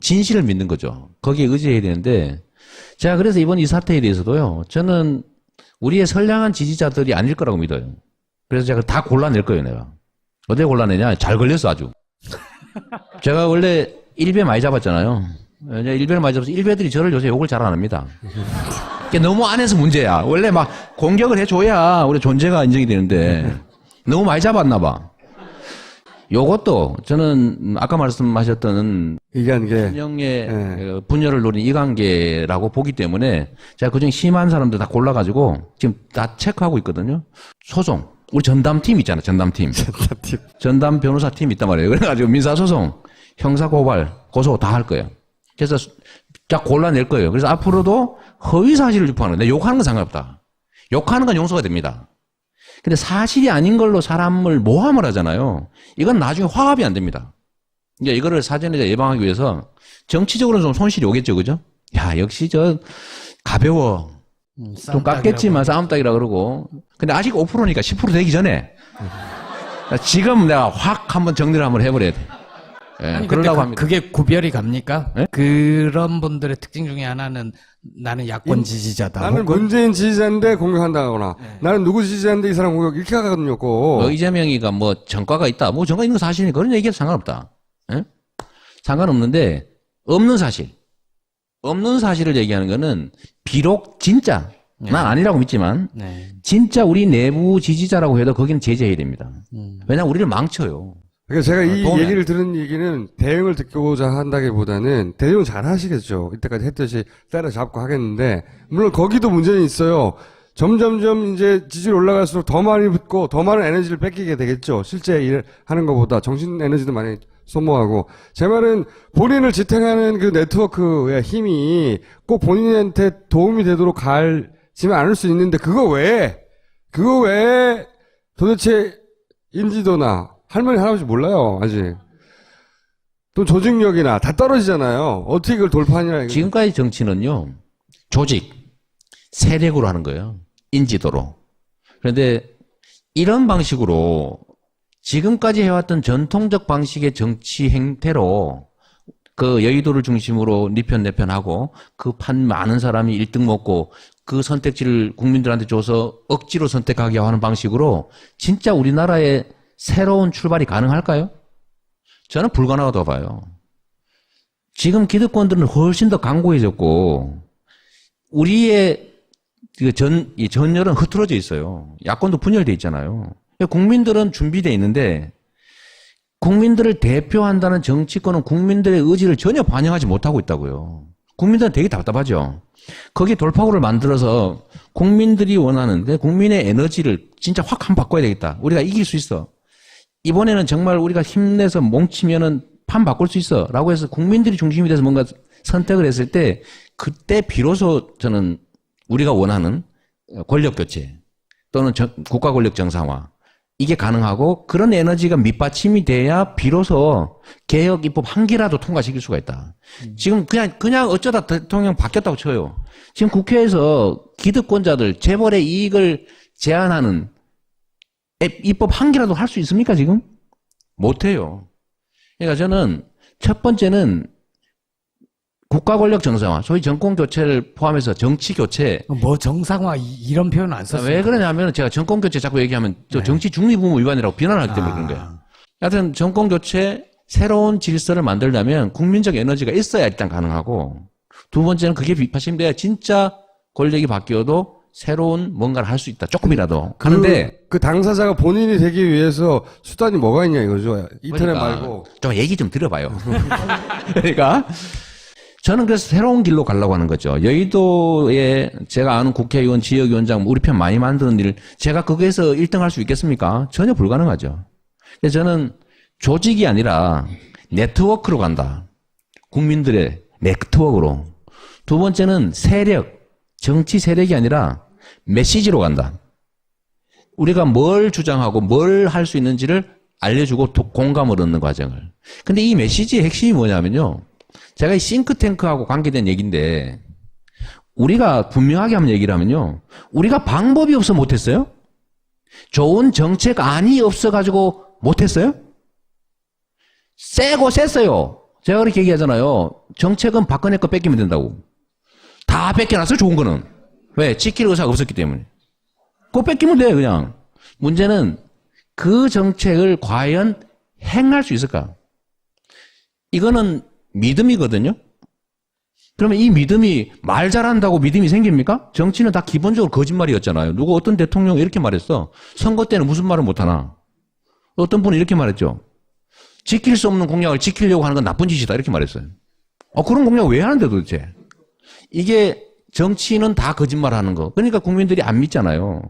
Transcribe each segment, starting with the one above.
진실을 믿는 거죠. 거기에 의지해야 되는데 제가 그래서 이번 이 사태에 대해서도요. 저는 우리의 선량한 지지자들이 아닐 거라고 믿어요. 그래서 제가 다 골라낼 거예요, 내가. 어떻게 골라내냐? 잘 걸렸어, 아주. 제가 원래 일베 많이 잡았잖아요. 일베를 많이 잡아서 일베들이 저를 요새 욕을 잘 안 합니다. 너무 안 해서 문제야. 원래 막 공격을 해줘야 우리 존재가 인정이 되는데 너무 많이 잡았나 봐. 요것도 저는 아까 말씀하셨던 이관계 진영의 분열을 노린 이관계라고 보기 때문에 제가 그중에 심한 사람들 다 골라가지고 지금 다 체크하고 있거든요. 소송. 우리 전담팀 있잖아요. 전담팀. 전담 변호사팀 있단 말이에요. 그래가지고 민사소송, 형사고발, 고소 다 할 거예요. 그래서 딱 골라낼 거예요. 그래서 앞으로도 허위사실을 유포하는 거예요. 욕하는 건 상관없다. 욕하는 건 용서가 됩니다. 근데 사실이 아닌 걸로 사람을 모함을 하잖아요. 이건 나중에 화합이 안 됩니다. 이제 이거를 사전에 예방하기 위해서 정치적으로는 좀 손실이 오겠죠. 그죠? 야, 역시 저 가벼워. 좀 깎겠지만 싸움닭이라 그러고. 근데 아직 5%니까 10% 되기 전에 지금 내가 확 한번 정리를 한번 해버려야 돼. 예, 아니, 그러려고 합니다. 그게 구별이 갑니까? 네? 그런 분들의 특징 중에 하나는 나는 야권 지지자다. 나는 혹은 문재인 지지자인데 공격한다거나 나는 누구 지지자인데 이 사람 공격 이렇게 하거든요. 이재명이가 뭐 전과가 있다. 뭐 전과 있는 거 사실이니까 그런 얘기해도 상관없다. 예? 상관없는데 없는 사실. 없는 사실을 얘기하는 거는 비록 진짜 난 아니라고 믿지만 네. 진짜 우리 내부 지지자라고 해도 거기는 제재해야 됩니다. 왜냐하면 우리를 망쳐요. 그러니까 제가 이 도움이 얘기를 들은 얘기는 대응을 듣고자 한다기보다는 대응 잘 하시겠죠. 이때까지 했듯이 때려잡고 하겠는데 물론 거기도 문제는 있어요. 점점점 이제 지지율 올라갈수록 더 많이 붙고 더 많은 에너지를 뺏기게 되겠죠. 실제 일하는 것보다 정신 에너지도 많이 소모하고. 제 말은 본인을 지탱하는 그 네트워크의 힘이 꼭 본인한테 도움이 되도록 갈지는 않을 수 있는데 그거 외에 도대체 인지도나 할머니 할아버지 몰라요 아직. 또 조직력이나 다 떨어지잖아요. 어떻게 그걸 돌파하냐 이거. 지금까지 정치는요. 조직, 세력으로 하는 거예요. 인지도로. 그런데 이런 방식으로 지금까지 해왔던 전통적 방식의 정치 행태로 그 여의도를 중심으로 니편 내편하고 그 판 많은 사람이 1등 먹고 그 선택지를 국민들한테 줘서 억지로 선택하게 하는 방식으로 진짜 우리나라의 새로운 출발이 가능할까요? 저는 불가능하다고 봐요. 지금 기득권들은 훨씬 더 강고해졌고 우리의 이 전열은 흐트러져 있어요. 야권도 분열돼 있잖아요. 국민들은 준비돼 있는데 국민들을 대표한다는 정치권은 국민들의 의지를 전혀 반영하지 못하고 있다고요. 국민들은 되게 답답하죠. 거기에 돌파구를 만들어서 국민들이 원하는데 국민의 에너지를 진짜 확 한 바꿔야 되겠다. 우리가 이길 수 있어. 이번에는 정말 우리가 힘내서 뭉치면은 판 바꿀 수 있어. 라고 해서 국민들이 중심이 돼서 뭔가 선택을 했을 때 그때 비로소 저는 우리가 원하는 권력 교체 또는 국가 권력 정상화 이게 가능하고 그런 에너지가 밑받침이 돼야 비로소 개혁 입법 한 개라도 통과시킬 수가 있다. 지금 그냥 어쩌다 대통령 바뀌었다고 쳐요. 지금 국회에서 기득권자들 재벌의 이익을 제한하는 입법 한 개라도 할 수 있습니까 지금? 못해요. 그러니까 저는 첫 번째는 국가 권력 정상화, 소위 정권 교체를 포함해서 정치 교체. 뭐 정상화 이런 표현 안 썼어요. 왜 그러냐면 제가 정권 교체 자꾸 얘기하면 저 정치 중립 의무 위반이라고 비난하기 때문에 그런 거예요. 하여튼 정권 교체 새로운 질서를 만들려면 국민적 에너지가 있어야 일단 가능하고 두 번째는 그게 비파심돼야 진짜 권력이 바뀌어도 새로운 뭔가를 할 수 있다. 조금이라도. 하는데 그 당사자가 본인이 되기 위해서 수단이 뭐가 있냐 이거죠. 인터넷 그러니까 말고. 좀 얘기 좀 들어봐요. 그러니까 저는 그래서 새로운 길로 가려고 하는 거죠. 여의도에 제가 아는 국회의원, 지역위원장, 우리 편 많이 만드는 일, 제가 거기에서 1등 할 수 있겠습니까? 전혀 불가능하죠. 그래서 저는 조직이 아니라 네트워크로 간다. 국민들의 네트워크로. 두 번째는 세력, 정치 세력이 아니라 메시지로 간다. 우리가 뭘 주장하고 뭘 할 수 있는지를 알려주고 공감을 얻는 과정을. 근데 이 메시지의 핵심이 뭐냐면요. 제가 이 싱크탱크하고 관계된 얘기인데 우리가 분명하게 한번 얘기를 하면요. 우리가 방법이 없어 못했어요? 좋은 정책안이 없어가지고 못했어요? 세고 셌어요. 제가 그렇게 얘기하잖아요. 정책은 박근혜 거 뺏기면 된다고. 다 뺏겨놨어요, 좋은 거는. 왜? 지킬 의사가 없었기 때문에. 그거 뺏기면 돼, 그냥. 문제는 그 정책을 과연 행할 수 있을까? 이거는 믿음이거든요? 그러면 이 믿음이 말 잘한다고 믿음이 생깁니까? 정치는 다 기본적으로 거짓말이었잖아요. 누구 어떤 대통령이 이렇게 말했어. 선거 때는 무슨 말을 못하나. 어떤 분이 이렇게 말했죠. 지킬 수 없는 공약을 지키려고 하는 건 나쁜 짓이다. 이렇게 말했어요. 그런 공약 왜 하는데 도대체? 이게 정치는 다 거짓말하는 거. 그러니까 국민들이 안 믿잖아요.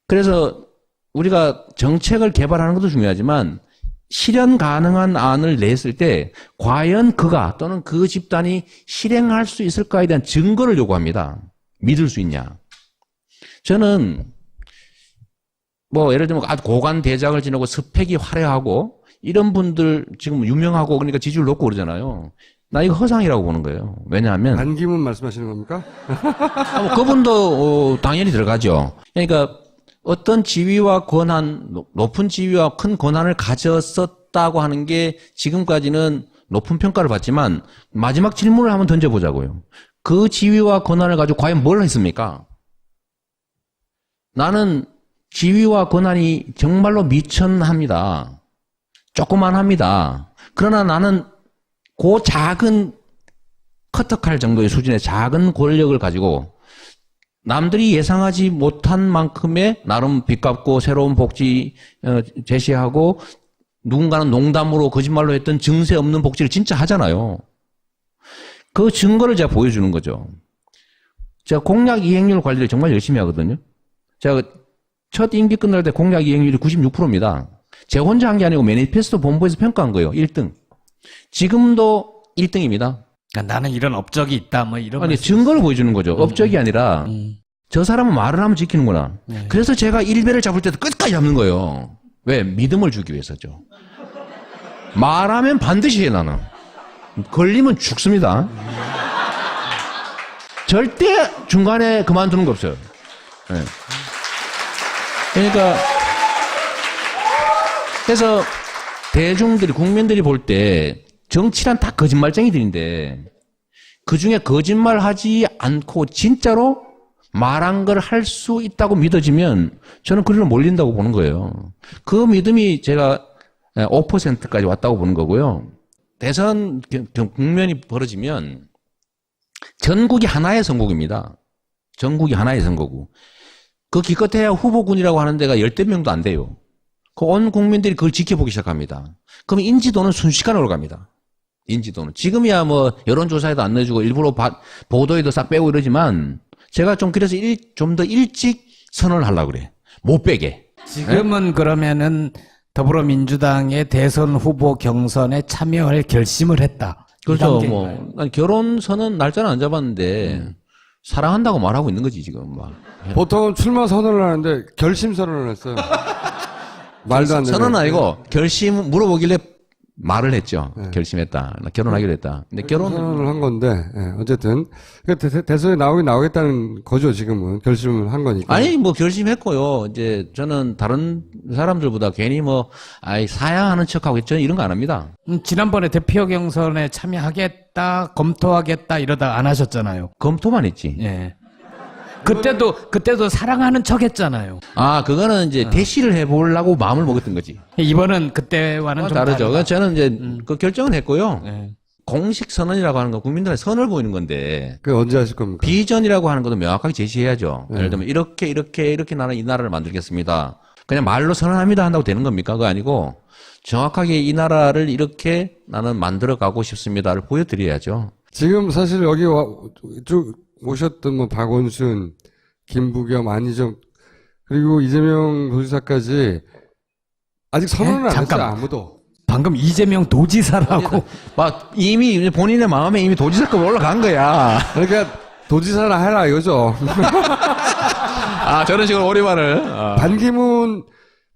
그래서 우리가 정책을 개발하는 것도 중요하지만 실현 가능한 안을 냈을 때 과연 그가 또는 그 집단이 실행할 수 있을까에 대한 증거를 요구합니다. 믿을 수 있냐. 저는 뭐 예를 들면 아주 고관 대작을 지내고 스펙이 화려하고 이런 분들 지금 유명하고 그러니까 지지율 높고 그러잖아요. 나 이거 허상이라고 보는 거예요. 왜냐하면 반기문 말씀하시는 겁니까? 그분도 당연히 들어가죠. 그러니까 어떤 지위와 권한, 높은 지위와 큰 권한을 가졌었다고 하는 게 지금까지는 높은 평가를 받지만 마지막 질문을 한번 던져보자고요. 그 지위와 권한을 가지고 과연 뭘 했습니까? 나는 지위와 권한이 정말로 미천합니다. 조그만합니다. 그러나 나는 그 작은 커터칼 정도의 수준의 작은 권력을 가지고 남들이 예상하지 못한 만큼의 나름 빚갚고 새로운 복지 제시하고 누군가는 농담으로 거짓말로 했던 증세 없는 복지를 진짜 하잖아요. 그 증거를 제가 보여주는 거죠. 제가 공약 이행률 관리를 정말 열심히 하거든요. 제가 첫 임기 끝날 때 공약 이행률이 96%입니다. 제가 혼자 한 게 아니고 매니페스토 본부에서 평가한 거예요. 1등. 지금도 1등입니다. 그러니까 나는 이런 업적이 있다, 뭐 이런. 아니, 증거를 보여주는 거죠. 업적이 아니라, 저 사람은 말을 하면 지키는구나. 그래서 제가 일배를 잡을 때도 끝까지 잡는 거예요. 왜? 믿음을 주기 위해서죠. 말하면 반드시 해, 나는. 걸리면 죽습니다. 절대 중간에 그만두는 거 없어요. 네. 그러니까, 그래서 대중들이, 국민들이 볼 때 정치란 다 거짓말쟁이들인데 그 중에 거짓말 하지 않고 진짜로 말한 걸 할 수 있다고 믿어지면 저는 그리로 몰린다고 보는 거예요. 그 믿음이 제가 5%까지 왔다고 보는 거고요. 대선 국면이 벌어지면 전국이 하나의 선거구입니다. 전국이 하나의 선거구. 그 기껏해야 후보군이라고 하는 데가 10대 명도 안 돼요. 그 온 국민들이 그걸 지켜보기 시작합니다. 그럼 인지도는 순식간에 올라갑니다. 인지도는. 지금이야 뭐 여론조사에도 안 넣어주고 일부러 보도에도 싹 빼고 이러지만 제가 좀 그래서 좀 더 일찍 선언을 하려고 그래. 못 빼게. 지금은 그러면은 더불어민주당의 대선 후보 경선에 참여할 결심을 했다. 이 그렇죠. 단계인가요? 뭐 난 결혼선은 날짜는 안 잡았는데 사랑한다고 말하고 있는 거지 지금 막. 보통은 출마 선언을 하는데 결심 선언을 했어요. 말도 안 되는. 선언은 아니고 결심 물어보길래 말을 했죠. 결심했다. 나 결혼하기로 했다. 근데 선언을 한 건데 어쨌든 대선에 나오겠다는 거죠. 지금은 결심을 한 거니까. 아니 뭐 결심했고요. 이제 저는 다른 사람들보다 괜히 뭐 사양하는 척하고 저는 이런 거 안 합니다. 지난번에 대표 경선에 참여하겠다, 검토하겠다 이러다 안 하셨잖아요. 검토만 했지. 예. 그때도 사랑하는 척 했잖아요. 그거는 이제 대시를 해보려고 마음을 먹었던 거지. 이번은 그때와는 좀 다르죠. 다르다. 저는 이제 그 결정은 했고요. 예. 공식 선언이라고 하는 건 국민들한테 선을 보이는 건데 그게 언제 하실 겁니까? 비전이라고 하는 것도 명확하게 제시해야죠. 예를 들면 이렇게 나는 이 나라를 만들겠습니다. 그냥 말로 선언합니다 한다고 되는 겁니까? 그거 아니고 정확하게 이 나라를 이렇게 나는 만들어가고 싶습니다를 보여드려야죠. 지금 사실 여기 쭉 오셨던 뭐 박원순, 김부겸, 안희정 그리고 이재명 도지사까지 아직 선언을 안 했어요. 잠깐만. 아무도. 방금 이재명 도지사라고. 막 이미 본인의 마음에 이미 도지사급 올라간 거야. 그러니까 도지사나 해라 이거죠. 저런 식으로 오리발을 반기문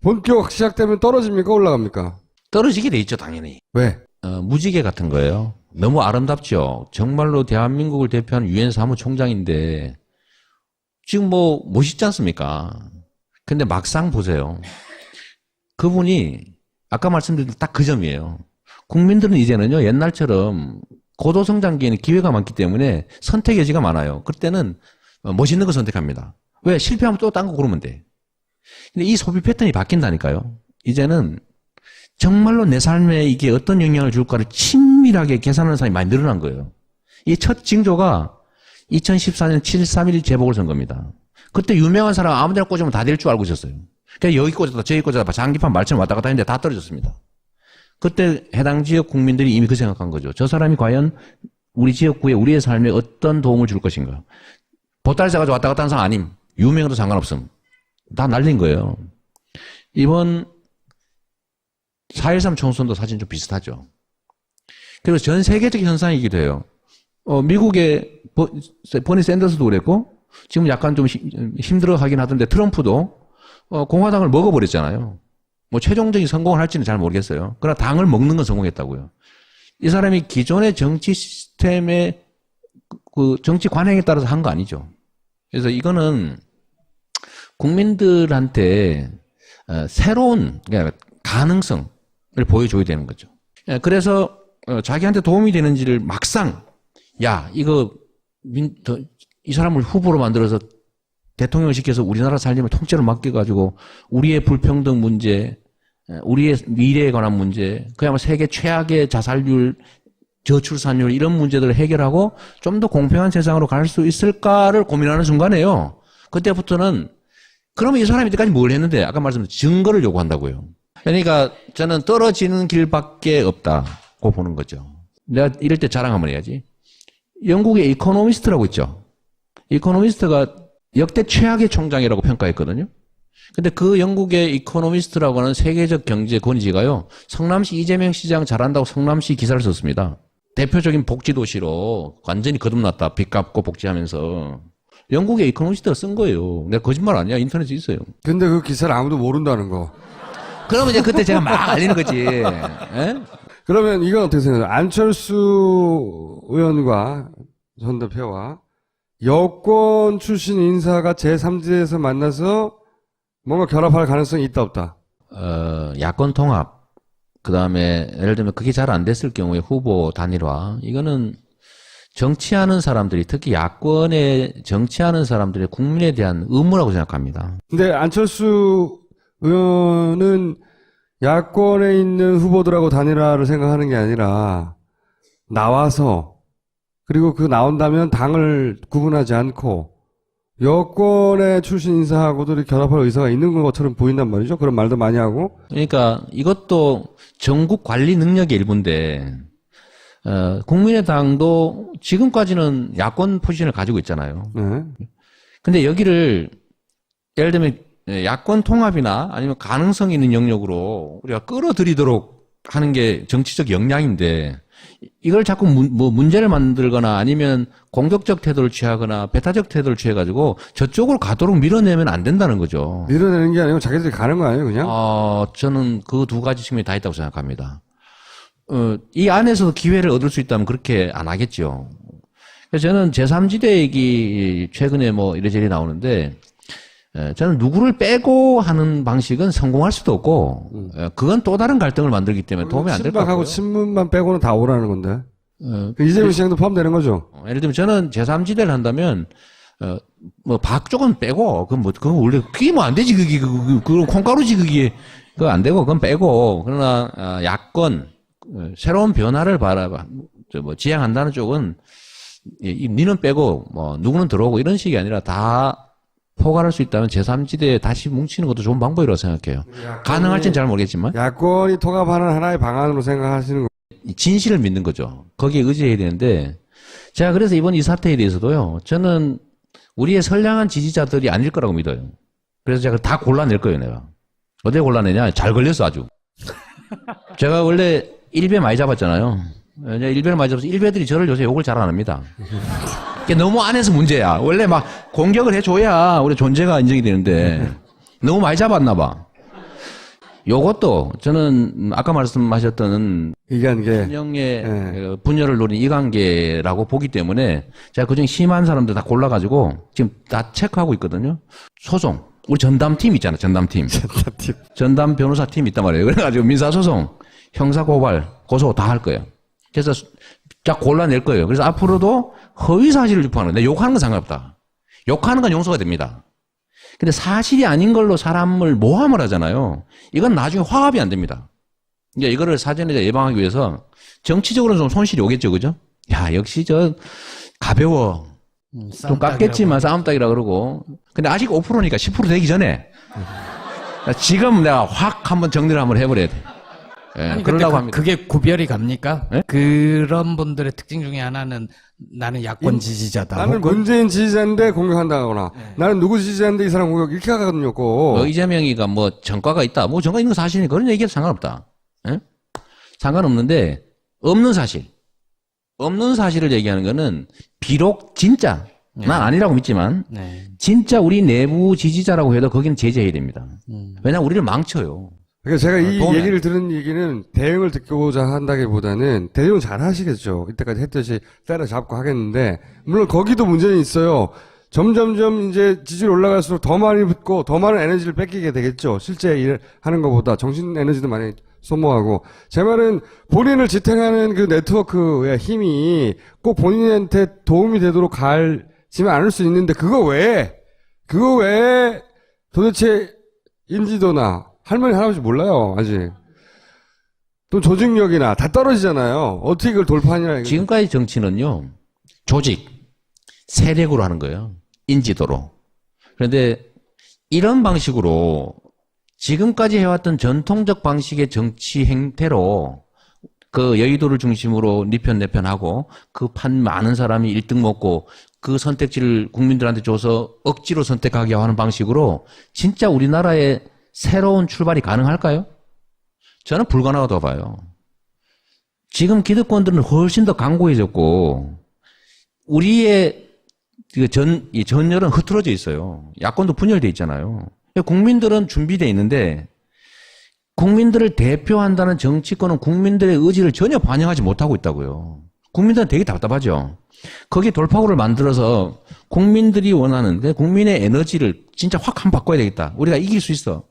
본격 시작되면 떨어집니까? 올라갑니까? 떨어지게 돼 있죠, 당연히. 왜? 무지개 같은 거예요. 너무 아름답죠. 정말로 대한민국을 대표하는 유엔 사무총장인데 지금 뭐 멋있지 않습니까? 근데 막상 보세요. 그분이 아까 말씀드린 딱 그 점이에요. 국민들은 이제는요, 옛날처럼 고도성장기에는 기회가 많기 때문에 선택 여지가 많아요. 그때는 멋있는 거 선택합니다. 왜? 실패하면 또 딴 거 고르면 돼. 근데 이 소비 패턴이 바뀐다니까요. 이제는 정말로 내 삶에 이게 어떤 영향을 줄까를 친밀하게 계산하는 사람이 많이 늘어난 거예요. 이 첫 징조가 2014년 7.3.1 재보궐선거입니다. 그때 유명한 사람 아무데나 꽂으면 다 될 줄 알고 있었어요. 그냥 여기 꽂았다 저기 꽂았다 장기판 말처럼 왔다 갔다 했는데 다 떨어졌습니다. 그때 해당 지역 국민들이 이미 그 생각한 거죠. 저 사람이 과연 우리 지역구에 우리의 삶에 어떤 도움을 줄 것인가. 보따리 싸가지고 왔다 갔다 하는 사람 아님. 유명해도 상관없음. 다 날린 거예요. 이번 4.13 총선도 사실 좀 비슷하죠. 그리고 전 세계적 현상이기도 해요. 미국의 버니 샌더스도 그랬고 지금 약간 좀 힘들어 하긴 하던데 트럼프도 공화당을 먹어버렸잖아요. 뭐 최종적인 성공을 할지는 잘 모르겠어요. 그러나 당을 먹는 건 성공했다고요. 이 사람이 기존의 정치 시스템의 그 정치 관행에 따라서 한 거 아니죠. 그래서 이거는 국민들한테 새로운 가능성을 보여줘야 되는 거죠. 그래서 자기한테 도움이 되는지를 막상 야 이거 이 사람을 후보로 만들어서 대통령을 시켜서 우리나라 살림을 통째로 맡겨가지고 우리의 불평등 문제, 우리의 미래에 관한 문제, 그야말로 세계 최악의 자살률, 저출산율 이런 문제들을 해결하고 좀 더 공평한 세상으로 갈 수 있을까를 고민하는 순간에요. 그때부터는 그러면 이 사람이 이때까지 뭘 했는데 아까 말씀드린 증거를 요구한다고요. 그러니까 저는 떨어지는 길밖에 없다고 보는 거죠. 내가 이럴 때 자랑 한번 해야지. 영국의 이코노미스트라고 있죠. 이코노미스트가 역대 최악의 총장이라고 평가했거든요. 근데 그 영국의 이코노미스트라고 하는 세계적 경제 권위지가요, 성남시 이재명 시장 잘한다고 성남시 기사를 썼습니다. 대표적인 복지도시로 완전히 거듭났다. 빚 갚고 복지하면서. 영국의 이코노미스트가 쓴 거예요. 내가 거짓말 아니야. 인터넷에 있어요. 근데 그 기사를 아무도 모른다는 거. 그러면 이제 그때 제가 막 알리는 거지. 에? 그러면 이건 어떻게 생각해요? 안철수 의원과 전 대표와 여권 출신 인사가 제3지대에서 만나서 뭔가 결합할 가능성이 있다 없다? 야권 통합, 그 다음에 예를 들면 그게 잘 안 됐을 경우에 후보 단일화, 이거는 정치하는 사람들이, 특히 야권에 정치하는 사람들의 국민에 대한 의무라고 생각합니다. 근데 안철수 의원은 야권에 있는 후보들하고 단일화를 생각하는 게 아니라 나와서, 그리고 그 나온다면 당을 구분하지 않고 여권의 출신 인사하고도 결합할 의사가 있는 것처럼 보인단 말이죠. 그런 말도 많이 하고. 그러니까 이것도 전국 관리 능력의 일부인데, 국민의당도 지금까지는 야권 포지션을 가지고 있잖아요. 네. 근데 여기를 예를 들면 야권 통합이나 아니면 가능성 있는 영역으로 우리가 끌어들이도록 하는 게 정치적 역량인데, 이걸 자꾸 문제를 만들거나 아니면 공격적 태도를 취하거나 배타적 태도를 취해가지고 저쪽으로 가도록 밀어내면 안 된다는 거죠. 밀어내는 게 아니고 자기들이 가는 거 아니에요, 그냥? 저는 그 두 가지 측면이 다 있다고 생각합니다. 이 안에서도 기회를 얻을 수 있다면 그렇게 안 하겠죠. 그래서 저는 제3지대 얘기 최근에 뭐 이래저래 나오는데, 저는 누구를 빼고 하는 방식은 성공할 수도 없고, 그건 또 다른 갈등을 만들기 때문에 도움이 안 될 것 같고요. 친박하고 친문만 빼고는 다 오라는 건데. 이재명 시장도 포함되는 거죠. 예를 들면 저는 제3지대를 한다면, 뭐 박쪽은 빼고, 그건 원래 그게 뭐 안 되지, 그건 콩가루지, 그거 안 되고, 그건 빼고, 그러나 야권 새로운 변화를 지향한다는 쪽은 니는 빼고 뭐 누구는 들어오고 이런 식이 아니라 다 포괄할 수 있다면 제3지대에 다시 뭉치는 것도 좋은 방법이라고 생각해요. 가능할지는 잘 모르겠지만 야권이 통합하는 하나의 방안으로 생각하시는 거. 진실을 믿는 거죠. 거기에 의지해야 되는데, 제가 그래서 이번 이 사태에 대해서도요, 저는 우리의 선량한 지지자들이 아닐 거라고 믿어요. 그래서 제가 다 골라낼 거예요, 내가. 어디에 골라내냐? 잘 걸렸어, 아주. 제가 원래 일배 많이 잡았잖아요. 일배를 많이 잡아서 일배들이 저를 요새 욕을 잘 안 합니다. 그게 너무 안에서 문제야. 원래 막 공격을 해줘야 우리 존재가 인정이 되는데 너무 많이 잡았나 봐. 요것도 저는 아까 말씀하셨던 이관계. 진영의 분열을 노린 이관계라고 보기 때문에 제가 그중에 심한 사람들 다 골라가지고 지금 다 체크하고 있거든요. 소송. 우리 전담팀 있잖아, 전담팀. 전담 변호사팀 있단 말이에요. 그래가지고 민사소송, 형사고발, 고소 다 할 거예요. 그래서 쫙 골라낼 거예요. 그래서 앞으로도 허위사실을 유포하는 거예요. 욕하는 건 상관없다. 욕하는 건 용서가 됩니다. 근데 사실이 아닌 걸로 사람을 모함을 하잖아요. 이건 나중에 화합이 안 됩니다. 이제 이거를 사전에 예방하기 위해서 정치적으로는 좀 손실이 오겠죠, 그죠? 야, 역시 저 가벼워. 좀 깎겠지만 싸움닭이라 그러고. 근데 아직 5%니까 10% 되기 전에 지금 내가 확 한번 정리를 한번 해버려야 돼. 예, 아니, 근데 그러려고 합니다. 그게 구별이 갑니까? 예? 그런 분들의 특징 중에 하나는 나는 야권 지지자다. 나는 혹은 문재인 지지자인데 공격한다거나 나는 누구 지지자인데 이 사람 공격 이렇게 하거든요. 이재명이가 뭐 전과가 있다. 뭐 전과 있는 거 사실이니까 그런 얘기해도 상관없다. 예? 상관없는데 없는 사실. 없는 사실을 얘기하는 거는 비록 진짜 난 아니라고 믿지만 네. 진짜 우리 내부 지지자라고 해도 거기는 제재해야 됩니다. 왜냐하면 우리를 망쳐요. 그러니까 제가 이 도움이 얘기를 들은 얘기는 대응을 듣고자 한다기보다는 대응 잘 하시겠죠. 이때까지 했듯이 때려잡고 하겠는데 물론 거기도 문제는 있어요. 점점점 이제 지지율 올라갈수록 더 많이 붙고 더 많은 에너지를 뺏기게 되겠죠. 실제 일 하는 것보다 정신 에너지도 많이 소모하고. 제 말은 본인을 지탱하는 그 네트워크의 힘이 꼭 본인한테 도움이 되도록 갈지만 않을 수 있는데 그거 외에 도대체 인지도나 할머니 할아버지 몰라요 아직. 또 조직력이나 다 떨어지잖아요. 어떻게 그걸 돌파하냐 이거. 지금까지 정치는요. 조직, 세력으로 하는 거예요. 인지도로. 그런데 이런 방식으로 지금까지 해왔던 전통적 방식의 정치 행태로 그 여의도를 중심으로 네 편 내 편 하고 그 판 많은 사람이 1등 먹고 그 선택지를 국민들한테 줘서 억지로 선택하게 하는 방식으로 진짜 우리나라의 새로운 출발이 가능할까요? 저는 불가능하다고 봐요. 지금 기득권들은 훨씬 더 강고해졌고 우리의 이 전열은 흐트러져 있어요. 야권도 분열돼 있잖아요. 국민들은 준비돼 있는데 국민들을 대표한다는 정치권은 국민들의 의지를 전혀 반영하지 못하고 있다고요. 국민들은 되게 답답하죠. 거기에 돌파구를 만들어서 국민들이 원하는데 국민의 에너지를 진짜 확 한 바꿔야 되겠다. 우리가 이길 수 있어.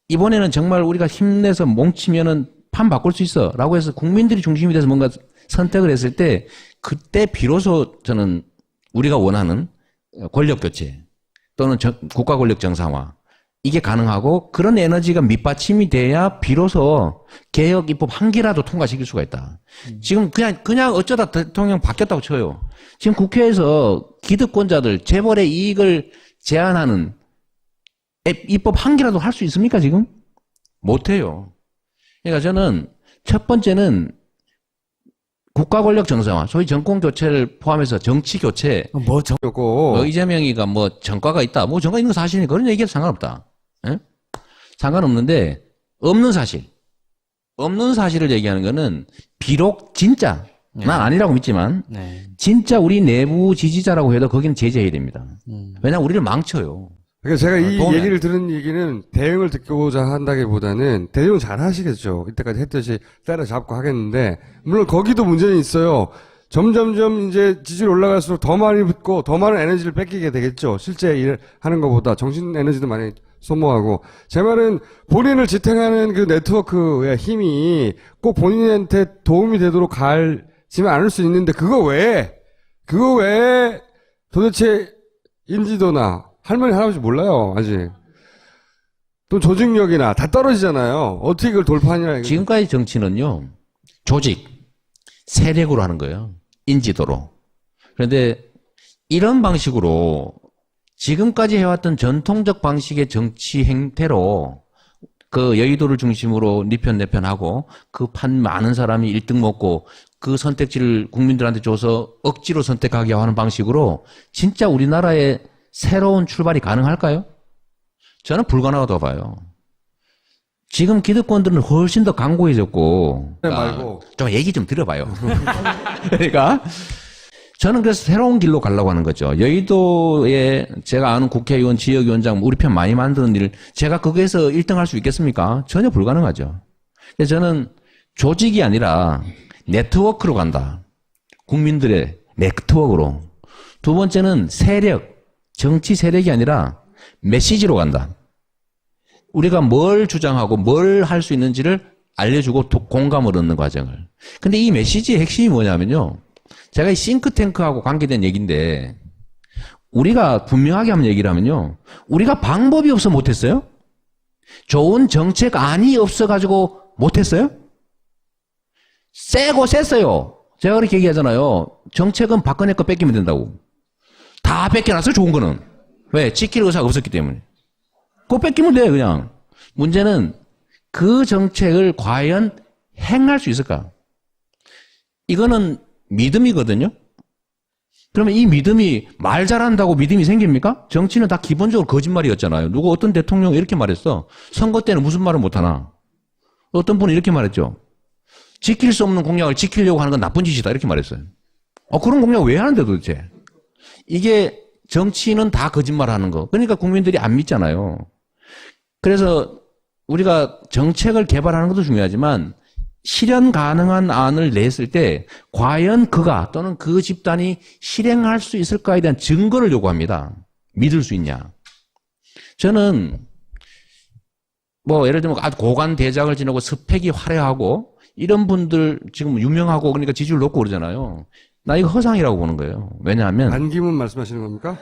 이번에는 정말 우리가 힘내서 뭉치면은 판 바꿀 수 있어. 라고 해서 국민들이 중심이 돼서 뭔가 선택을 했을 때 그때 비로소 저는 우리가 원하는 권력 교체 또는 국가 권력 정상화 이게 가능하고 그런 에너지가 밑받침이 돼야 비로소 개혁 입법 한 개라도 통과시킬 수가 있다. 지금 그냥 어쩌다 대통령 바뀌었다고 쳐요. 지금 국회에서 기득권자들 재벌의 이익을 제한하는 입법 한 개라도 할 수 있습니까 지금? 못해요. 그러니까 저는 첫 번째는 국가 권력 정상화, 소위 정권 교체를 포함해서 정치 교체. 요거 이재명이가 뭐 전과가 있다. 뭐 전과 있는 거 사실이니까 그런 얘기해도 상관없다. 예? 상관없는데 없는 사실. 없는 사실을 얘기하는 거는 비록 진짜 난 아니라고 믿지만 네. 진짜 우리 내부 지지자라고 해도 거기는 제재해야 됩니다. 왜냐하면 우리를 망쳐요. 그러니까 제가 이 도움이 얘기를 들은 얘기는 대응을 듣고자 한다기보다는 대응 잘 하시겠죠. 이때까지 했듯이 때려잡고 하겠는데 물론 거기도 문제는 있어요. 점점점 이제 지지율 올라갈수록 더 많이 붙고 더 많은 에너지를 뺏기게 되겠죠. 실제 일 하는 것보다 정신 에너지도 많이 소모하고. 제 말은 본인을 지탱하는 그 네트워크의 힘이 꼭 본인한테 도움이 되도록 갈지만 않을 수 있는데 그거 외에 도대체 인지도나 할머니 할아버지 몰라요 아직. 또 조직력이나 다 떨어지잖아요. 어떻게 그걸 돌파하냐 이거. 지금까지 정치는요. 조직, 세력으로 하는 거예요. 인지도로. 그런데 이런 방식으로 지금까지 해왔던 전통적 방식의 정치 행태로 그 여의도를 중심으로 네 편 내 편 하고 그 판 많은 사람이 1등 먹고 그 선택지를 국민들한테 줘서 억지로 선택하게 하는 방식으로 진짜 우리나라의 새로운 출발이 가능할까요? 저는 불가능하다고 봐요. 지금 기득권들은 훨씬 더 강고해졌고. 말고. 좀 얘기 좀 들어봐요. 그러니까 저는 그래서 새로운 길로 가려고 하는 거죠. 여의도에 제가 아는 국회의원, 지역위원장, 우리 편 많이 만드는 일, 제가 거기에서 1등 할 수 있겠습니까? 전혀 불가능하죠. 그래서 저는 조직이 아니라 네트워크로 간다. 국민들의 네트워크로. 두 번째는 세력, 정치 세력이 아니라 메시지로 간다. 우리가 뭘 주장하고 뭘 할 수 있는지를 알려주고 공감을 얻는 과정을. 근데 이 메시지의 핵심이 뭐냐면요. 제가 이 싱크탱크하고 관계된 얘기인데 우리가 분명하게 한번 얘기를 하면요. 우리가 방법이 없어 못했어요? 좋은 정책안이 없어가지고 못했어요? 세고 셌어요. 제가 그렇게 얘기하잖아요. 정책은 박근혜 거 뺏기면 된다고. 다 뺏겨놨어요, 좋은 거는. 왜? 지킬 의사가 없었기 때문에. 그거 뺏기면 돼, 그냥. 문제는 그 정책을 과연 행할 수 있을까? 이거는 믿음이거든요? 그러면 이 믿음이 말 잘한다고 믿음이 생깁니까? 정치는 다 기본적으로 거짓말이었잖아요. 누구 어떤 대통령이 이렇게 말했어. 선거 때는 무슨 말을 못하나. 어떤 분은 이렇게 말했죠. 지킬 수 없는 공약을 지키려고 하는 건 나쁜 짓이다. 이렇게 말했어요. 그런 공약 왜 하는데 도대체? 이게 정치는 다 거짓말하는 거. 그러니까 국민들이 안 믿잖아요. 그래서 우리가 정책을 개발하는 것도 중요하지만 실현 가능한 안을 냈을 때 과연 그가 또는 그 집단이 실행할 수 있을까에 대한 증거를 요구합니다. 믿을 수 있냐. 저는 뭐 예를 들면 아주 고관 대작을 지내고 스펙이 화려하고 이런 분들 지금 유명하고 그러니까 지지율 높고 그러잖아요. 나 이거 허상이라고 보는 거예요. 왜냐하면 안기문 말씀하시는 겁니까?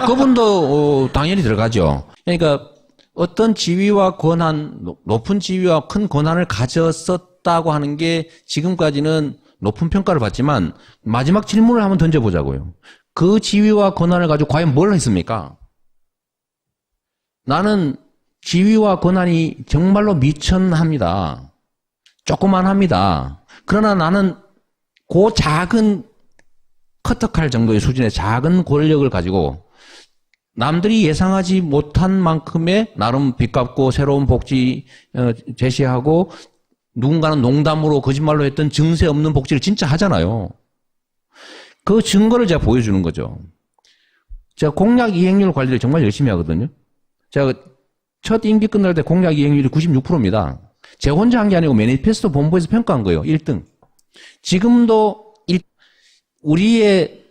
그분도 당연히 들어가죠. 그러니까 어떤 지위와 권한, 높은 지위와 큰 권한을 가졌었다고 하는 게 지금까지는 높은 평가를 받지만 마지막 질문을 한번 던져보자고요. 그 지위와 권한을 가지고 과연 뭘 했습니까? 나는 지위와 권한이 정말로 미천합니다. 조그만합니다. 그러나 나는 그 작은 커터칼 정도의 수준의 작은 권력을 가지고 남들이 예상하지 못한 만큼의 나름 빚갚고 새로운 복지 제시하고 누군가는 농담으로 거짓말로 했던 증세 없는 복지를 진짜 하잖아요. 그 증거를 제가 보여주는 거죠. 제가 공약 이행률 관리를 정말 열심히 하거든요. 제가 첫 임기 끝날 때 공약 이행률이 96%입니다. 제가 혼자 한 게 아니고 매니페스토 본부에서 평가한 거예요. 1등. 지금도 우리의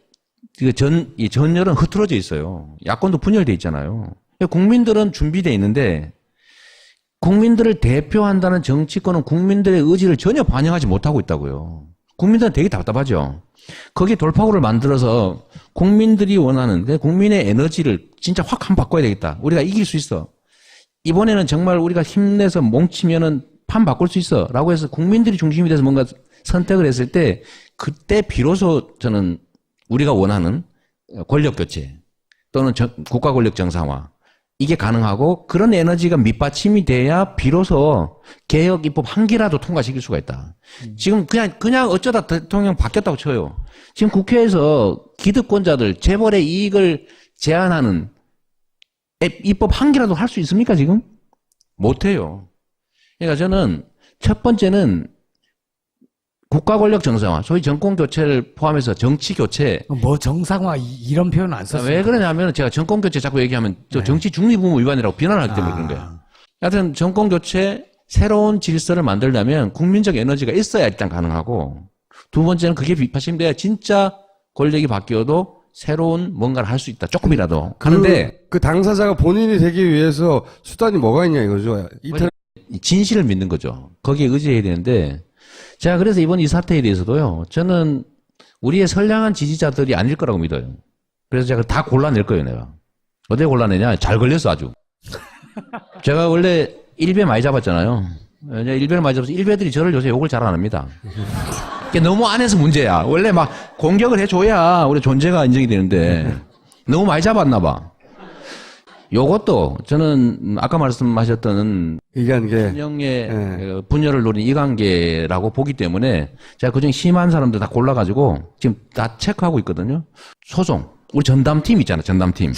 이 전열은 흐트러져 있어요. 야권도 분열돼 있잖아요. 국민들은 준비돼 있는데 국민들을 대표한다는 정치권은 국민들의 의지를 전혀 반영하지 못하고 있다고요. 국민들은 되게 답답하죠. 거기에 돌파구를 만들어서 국민들이 원하는데 국민의 에너지를 진짜 확 한 바꿔야 되겠다. 우리가 이길 수 있어. 이번에는 정말 우리가 힘내서 뭉치면은 판 바꿀 수 있어. 라고 해서 국민들이 중심이 돼서 뭔가 선택을 했을 때 그때 비로소 저는 우리가 원하는 권력 교체 또는 국가 권력 정상화 이게 가능하고 그런 에너지가 밑받침이 돼야 비로소 개혁 입법 한 개라도 통과시킬 수가 있다. 지금 그냥 어쩌다 대통령 바뀌었다고 쳐요. 지금 국회에서 기득권자들 재벌의 이익을 제한하는 입법 한 개라도 할 수 있습니까 지금? 못해요. 그러니까 저는 첫 번째는 국가 권력 정상화, 소위 정권 교체를 포함해서 정치 교체. 뭐 정상화 이런 표현 안 썼어요. 왜 그러냐면 제가 정권 교체 자꾸 얘기하면 저 정치 중립 의무 위반이라고 비난하기 때문에 그런 거예요. 하여튼 정권 교체 새로운 질서를 만들려면 국민적 에너지가 있어야 일단 가능하고 두 번째는 그게 비파심돼야 진짜 권력이 바뀌어도 새로운 뭔가를 할 수 있다. 조금이라도. 하는데 그 당사자가 본인이 되기 위해서 수단이 뭐가 있냐 이거죠. 진실을 믿는 거죠. 거기에 의지해야 되는데 제가 그래서 이번 이 사태에 대해서도요. 저는 우리의 선량한 지지자들이 아닐 거라고 믿어요. 그래서 제가 다 골라낼 거예요. 내가. 어떻게 골라내냐. 잘 걸렸어 아주. 제가 원래 일배 많이 잡았잖아요. 일배를 많이 잡아서 일배들이 저를 요새 욕을 잘 안 합니다. 너무 안 해서 문제야. 원래 막 공격을 해줘야 우리 존재가 인정이 되는데 너무 많이 잡았나 봐. 요것도 저는 아까 말씀하셨던 이관계 진영의 분열을 노린 이관계라고 보기 때문에 제가 그중에 심한 사람들 다 골라가지고 지금 다 체크하고 있거든요. 소송. 우리 전담팀 있잖아요. 전담팀.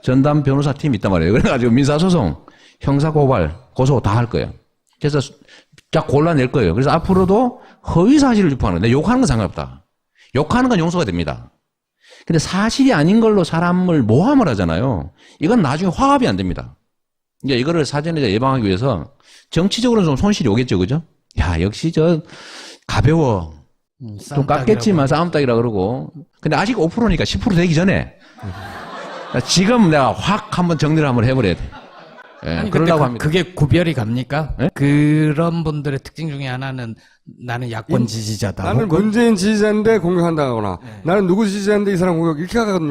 전담 변호사팀 있단 말이에요. 그래가지고 민사소송, 형사고발, 고소 다 할 거예요. 그래서 딱 골라낼 거예요. 그래서 앞으로도 허위사실을 유포하는 거예요. 욕하는 건 상관없다. 욕하는 건 용서가 됩니다. 근데 사실이 아닌 걸로 사람을 모함을 하잖아요. 이건 나중에 화합이 안 됩니다. 이제 이거를 사전에 예방하기 위해서 정치적으로는 좀 손실이 오겠죠. 그죠? 야, 역시 저 가벼워. 좀 깎겠지만 싸움닭이라 그러고. 근데 아직 5%니까 10% 되기 전에 지금 내가 확 한번 정리를 한번 해버려야 돼. 예, 아니, 근데 그러려고 합니다. 그게 구별이 갑니까? 예? 그런 분들의 특징 중에 하나는 나는 야권 지지자다. 나는 혹은 문재인 지지자인데 공격한다거나 나는 누구 지지자인데 이 사람 공격 이렇게 하거든요.